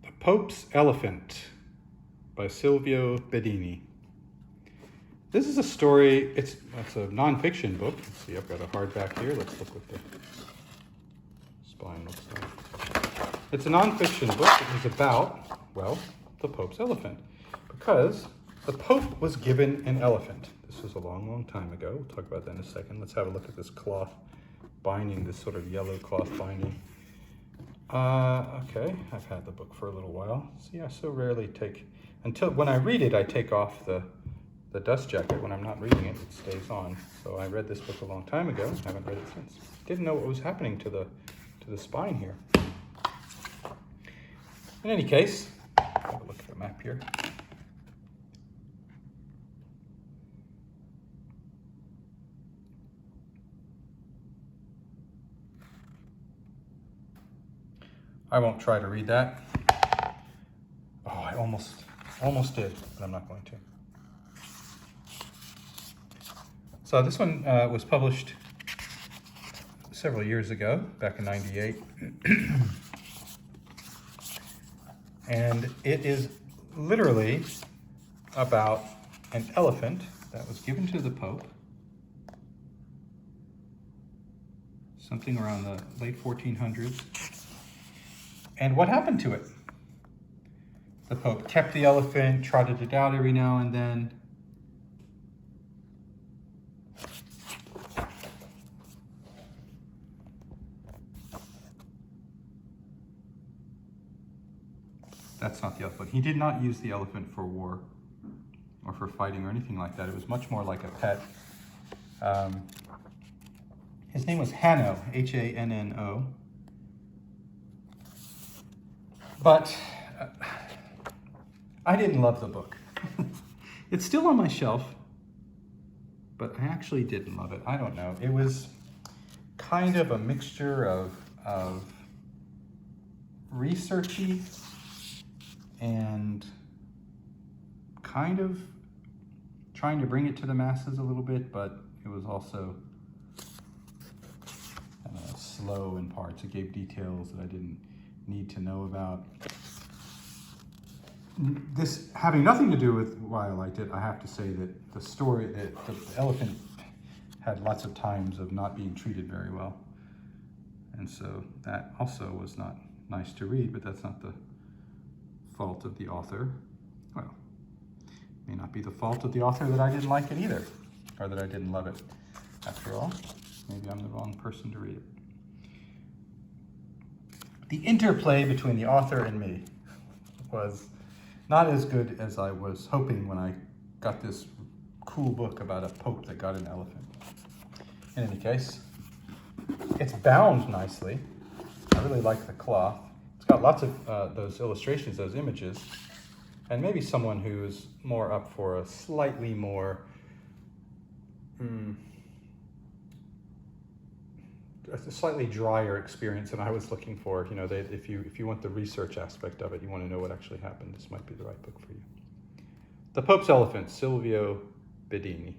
The Pope's Elephant by Sylvio Bedini. This is a story, it's a nonfiction book. Let's see, I've got a hardback here. Let's look what the spine looks like. It's a nonfiction book. It was about, well, the Pope's elephant. Because the Pope was given an elephant. This was a long, long time ago. We'll talk about that in a second. Let's have a look at this cloth binding, this sort of yellow cloth binding. Okay, I've had the book for a little while. See, I so rarely when I read it, I take off the dust jacket. When I'm not reading it, it stays on. So I read this book a long time ago, haven't read it since. Didn't know what was happening to the spine here. In any case, have a look at the map here. I won't try to read that. Oh, I almost did, but I'm not going to. So this one was published several years ago, back in '98. And it is literally about an elephant that was given to the Pope something around the late 1400s. And what happened to it? The Pope kept the elephant, trotted it out every now and then. That's not the elephant. He did not use the elephant for war or for fighting or anything like that. It was much more like a pet. His name was Hanno, Hanno. But I didn't love the book. It's still on my shelf, but I actually didn't love it. I don't know. It was kind of a mixture of researchy and kind of trying to bring it to the masses a little bit, but it was also slow in parts. It gave details that I didn't need to know about. This having nothing to do with why I liked it, I have to say that the story, that the elephant had lots of times of not being treated very well. And so that also was not nice to read, but that's not the fault of the author. Well, it may not be the fault of the author that I didn't like it either, or that I didn't love it. After all, maybe I'm the wrong person to read it. The interplay between the author and me was not as good as I was hoping when I got this cool book about a pope that got an elephant. In any case, it's bound nicely. I really like the cloth. It's got lots of those illustrations, those images, and maybe someone who's more up for a slightly more a slightly drier experience than I was looking for. You know, if you want the research aspect of it, you want to know what actually happened, this might be the right book for you. The Pope's Elephant, Sylvio Bedini.